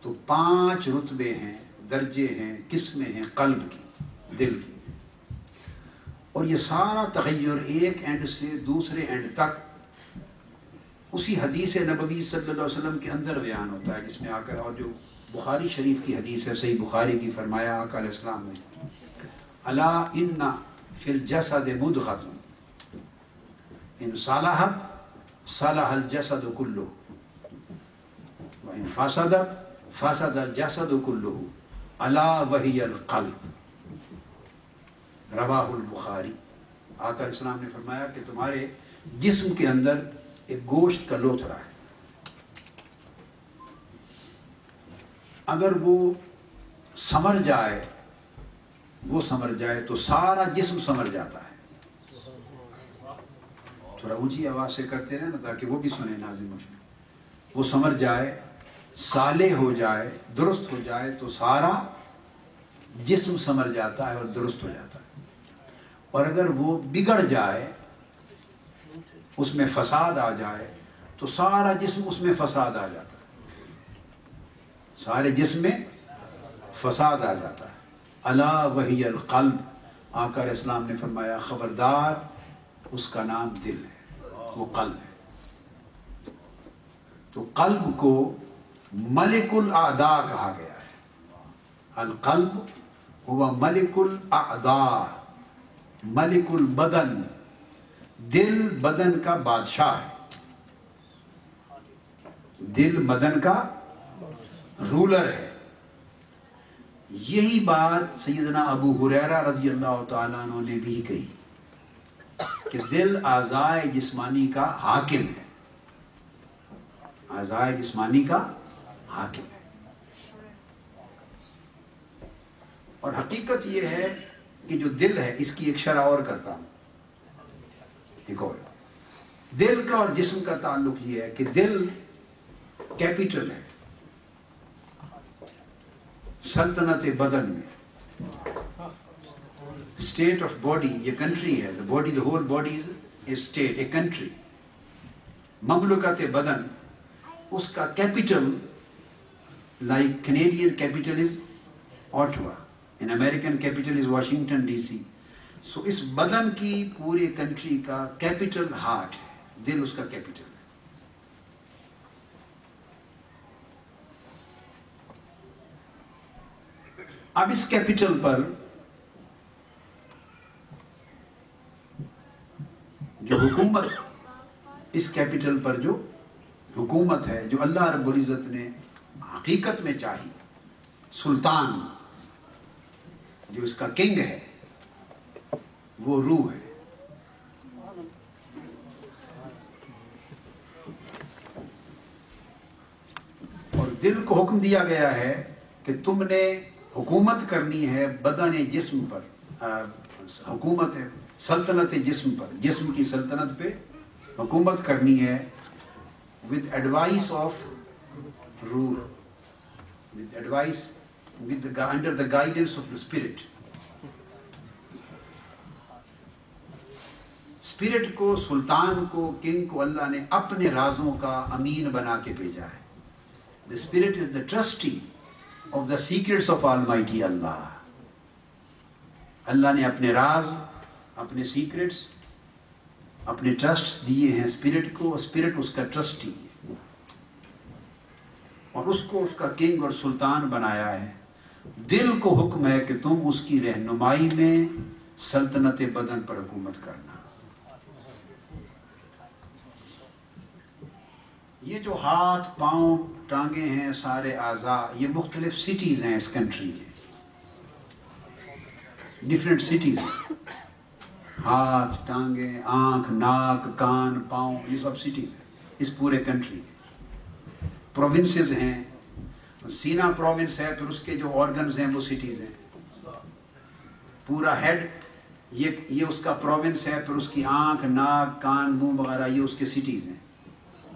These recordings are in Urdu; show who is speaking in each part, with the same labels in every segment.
Speaker 1: تو 5 رتبے ہیں، درجے ہیں، قسمیں ہیں قلب کی، دل کی، اور یہ سارا تغیر ایک اینڈ سے دوسرے اینڈ تک اسی حدیث نبوی صلی اللہ علیہ وسلم کے اندر بیان ہوتا ہے، جس میں آ کر، اور جو بخاری شریف کی حدیث ہے، صحیح بخاری کی، فرمایا آقا علیہ السلام نے الا ان فی الجسد مدغۃ ان صلحت صلح الجسد کلہ وان فسدت فسد الجسد کلہ الا وہی القلب، رواہ البخاری۔ آقا علیہ السلام نے فرمایا کہ تمہارے جسم کے اندر ایک گوشت کا لوتھڑا ہے، اگر وہ سمر جائے تو سارا جسم سمر جاتا ہے۔ تھوڑا اونچی آواز سے کرتے رہے نا تاکہ وہ بھی سنیں ناظرین مجھ میں۔ وہ سمر جائے، صالح ہو جائے، درست ہو جائے تو سارا جسم سمر جاتا ہے اور درست ہو جاتا ہے، اور اگر وہ بگڑ جائے، اس میں فساد آ جائے تو سارا جسم اس میں فساد آ جاتا ہے، سارے جسم میں فساد آ جاتا ہے۔ الا وہی القلب، آقا علیہ السلام نے فرمایا خبردار، اس کا نام دل ہے، وہ قلب ہے۔ تو قلب کو ملک الاعداء کہا گیا ہے۔ القلب هو ملک الاعداء، ملک البدن، دل بدن کا بادشاہ ہے، دل بدن کا رولر ہے۔ یہی بات سیدنا ابو ہریرہ رضی اللہ تعالیٰ عنہ نے بھی کہی کہ دل اعضائے جسمانی کا حاکم ہے، اعضائے جسمانی کا حاکم ہے۔ اور حقیقت یہ ہے کہ جو دل ہے، اس کی ایک شرح اور کرتا ہوں، ایک اور، دل کا اور جسم کا تعلق یہ ہے کہ دل کیپٹل ہے سلطنت بدن میں، اسٹیٹ آف باڈی، یہ کنٹری ہے، the whole body is a state, a country۔ مملکت بدن، اس کا capital, like Canadian capital is Ottawa, and American capital is Washington DC۔ سو اس بدن کی پورے کنٹری کا کیپٹل ہارٹ ہے، دل اس کا کیپٹل ہے۔ اب اس کیپٹل پر جو حکومت، اس کیپٹل پر جو حکومت ہے، جو اللہ رب العزت نے حقیقت میں چاہی، سلطان جو اس کا کنگ ہے، وہ روح ہے۔ اور دل کو حکم دیا گیا ہے کہ تم نے حکومت کرنی ہے بدن جسم پر، حکومت ہے سلطنت جسم پر، جسم کی سلطنت پہ حکومت کرنی ہے with advice of rule، with advice، under the guidance of the spirit۔ Spirit کو، سلطان کو، کنگ کو اللہ نے اپنے رازوں کا امین بنا کے بھیجا ہے۔ The spirit is the trustee of the secrets of Almighty Allah۔ اللہ نے اپنے راز، اپنے سیکرٹس، اپنے ٹرسٹس دیے ہیں اسپرٹ کو، اسپرٹ اس کا ٹرسٹی ہے، اور اس کو اس کا کنگ اور سلطان بنایا ہے۔ دل کو حکم ہے کہ تم اس کی رہنمائی میں سلطنت بدن پر حکومت کرنا۔ یہ جو ہاتھ، پاؤں، ٹانگیں ہیں، سارے اعضاء، یہ مختلف سٹیز ہیں اس کنٹری کے، ڈفرینٹ سٹیز ہیں۔ ہاتھ، ٹانگیں، آنکھ، ناک، کان، پاؤں، یہ سب سٹیز ہیں اس پورے کنٹری کے۔ پروونسز ہیں، سینا پروونس ہے، پھر اس کے جو آرگنز ہیں وہ سٹیز ہیں۔ پورا ہیڈ یہ اس کا پروونس ہے، پھر اس کی آنکھ، ناک، کان، منہ وغیرہ یہ اس کے سٹیز ہیں،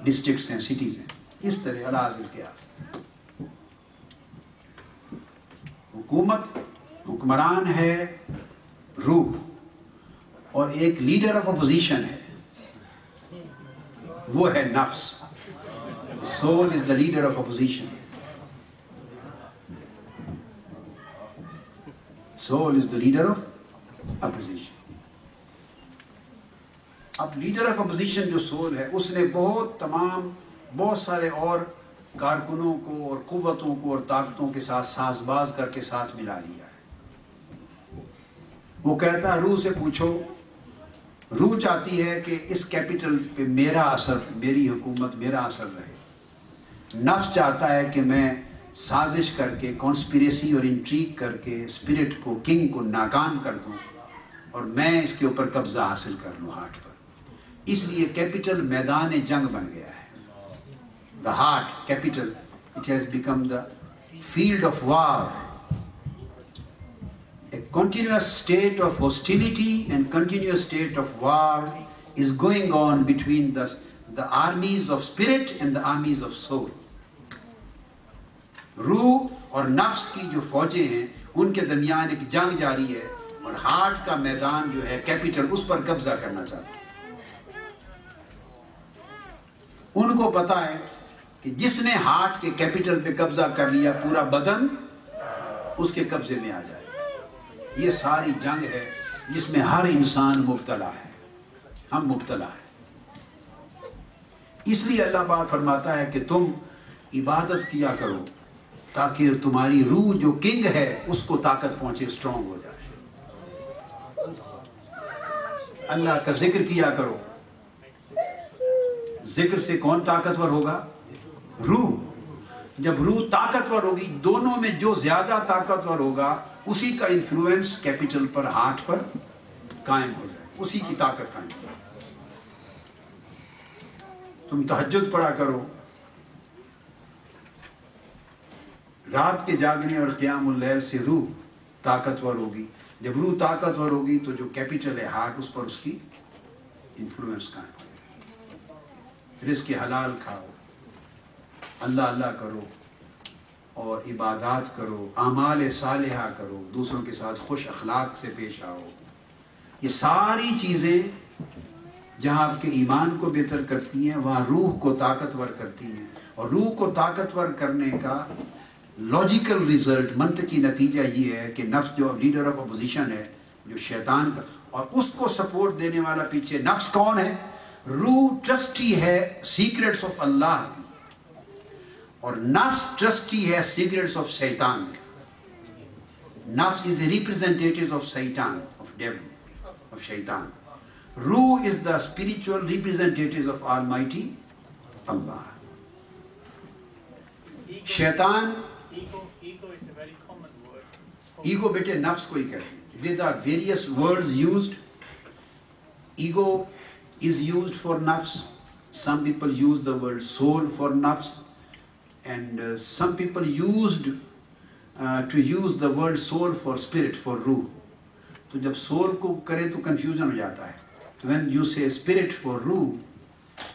Speaker 1: ڈسٹرکٹس ہیں، سٹیز ہیں۔ اس طرح الازل قیاس حکومت، حکمران ہے روح، اور ایک لیڈر آف اپوزیشن ہے، وہ ہے نفس۔ Soul is the leader of opposition. soul is the leader of opposition. اب لیڈر آف اپوزیشن جو سول ہے اس نے بہت سارے اور کارکنوں کو اور قوتوں کو اور طاقتوں کے ساتھ ساز باز کر کے ساتھ ملا لیا ہے. وہ کہتا ہے روح سے پوچھو. روح چاہتی ہے کہ اس کیپٹل پہ میرا اثر، میری حکومت، میرا اثر رہے. نفس چاہتا ہے کہ میں سازش کر کے، کانسپریسی اور انٹریگ کر کے اسپرٹ کو، کنگ کو ناکام کر دوں اور میں اس کے اوپر قبضہ حاصل کر لوں ہارٹ پر. اس لیے کیپٹل میدان جنگ بن گیا ہے. The heart capital it has become the field of war. A continuous state of hostility and continuous state of war is going on between the armies of spirit and the armies of soul. روح اور نفس کی جو فوجیں ہیں ان کے درمیان ایک جنگ جاری ہے اور ہارٹ کا میدان جو ہے کیپٹل اس پر قبضہ کرنا چاہتا ہے. ان کو پتا ہے کہ جس نے ہارٹ کے کیپٹل پہ قبضہ کر لیا پورا بدن اس کے قبضے میں آ جائے. یہ ساری جنگ ہے جس میں ہر انسان مبتلا ہے. ہم مبتلا ہیں. اس لیے اللہ پاک فرماتا ہے کہ تم عبادت کیا کرو تاکہ تمہاری روح جو کنگ ہے اس کو طاقت پہنچے، اسٹرانگ ہو جائے. اللہ کا ذکر کیا کرو. ذکر سے کون طاقتور ہوگا؟ روح. جب روح طاقتور ہوگی، دونوں میں جو زیادہ طاقتور ہوگا اسی کا انفلوئنس کیپٹل پر، ہارٹ پر قائم ہو جائے، اسی کی طاقت قائم ہو جائے. تم تہجد پڑھا کرو. رات کے جاگنے اور قیام اللیل سے روح طاقتور ہوگی. جب روح طاقتور ہوگی تو جو کیپٹل ہے ہارٹ اس پر اس کی انفلوئنس قائم ہو جائے. رزق حلال کھاؤ، اللہ اللہ کرو اور عبادات کرو، اعمال صالحہ کرو، دوسروں کے ساتھ خوش اخلاق سے پیش آؤ. یہ ساری چیزیں جہاں آپ کے ایمان کو بہتر کرتی ہیں وہاں روح کو طاقتور کرتی ہیں. اور روح کو طاقتور کرنے کا لاجیکل ریزلٹ، منطقی نتیجہ یہ ہے کہ نفس جو لیڈر آف اپوزیشن ہے، جو شیطان کا، اور اس کو سپورٹ دینے والا پیچھے نفس کون ہے؟ روح ٹرسٹی ہے سیکرٹس آف اللہ کی اور نفس ٹرسٹی ہے سیکرٹس آف شیطان کا. نفس از اے ریپرزینٹیٹیو آف شیطان، آف ڈیول، آف شیطان. روح از دا اسپرچوئل ریپرزینٹیٹیو آف آلمائٹی اللہ. شیطان ایگو بیٹے نفس کو ہی کہتے ہیں. There are various words used. Ego is used for nafs. Some people use the word soul for nafs, and some people used to use the word soul for spirit, for ruh. تو جب soul کو کرے تو confusion ہو جاتا ہے. تو when you say spirit for ruh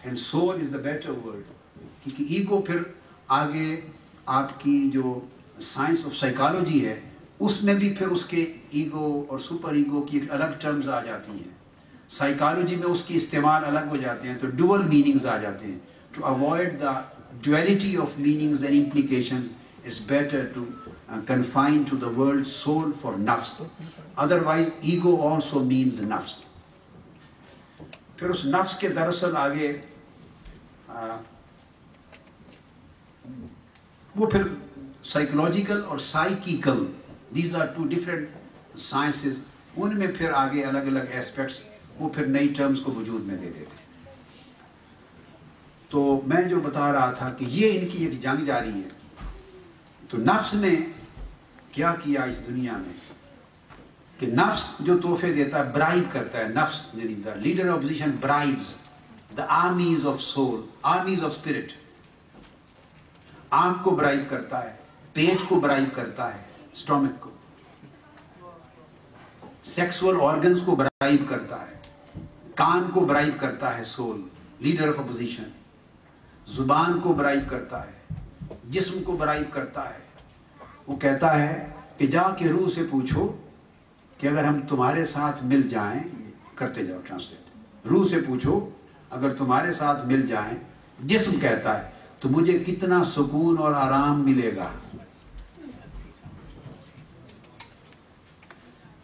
Speaker 1: and soul is the better word, کیونکہ ego پھر آگے آپ کی جو سائنس آف سائیکالوجی ہے اس میں بھی پھر اس کے ایگو اور سپر ایگو کی الگ ٹرمز آ جاتی ہیں. سائیکالوجی میں اس کی استعمال الگ ہو جاتے ہیں تو ڈوئل میننگز آ جاتے ہیں. To avoid the duality of meanings and implications it's better to confine to the word soul for نفس. ادروائز ایگو آلسو مینز نفس. پھر اس نفس کے دراصل آگے وہ پھر سائیکولوجیکل اور psychical, these are two different sciences. ان میں پھر آگے الگ الگ ایسپیکٹس وہ پھر نئی ٹرمز کو وجود میں دے دیتے. تو میں جو بتا رہا تھا کہ یہ ان کی ایک جنگ جاری ہے. تو نفس نے کیا کیا اس دنیا میں کہ نفس جو تحفے دیتا ہے برائب کرتا ہے. نفس یعنی the leader of opposition bribes the armies of soul, armies of spirit. آنکھ کو برائب کرتا ہے، پیٹ کو برائب کرتا ہے، اسٹومک کو، سیکسول آرگنز کو برائب کرتا ہے، کان کو برائب کرتا ہے سول، لیڈر آف اپوزیشن. زبان کو برائب کرتا ہے، جسم کو برائب کرتا ہے. وہ کہتا ہے کہ جا کے روح سے پوچھو کہ اگر ہم تمہارے ساتھ مل جائیں، کرتے جاؤ ٹرانسلیٹ، روح سے پوچھو اگر تمہارے ساتھ مل جائیں. جسم کہتا ہے تو مجھے کتنا سکون اور آرام ملے گا.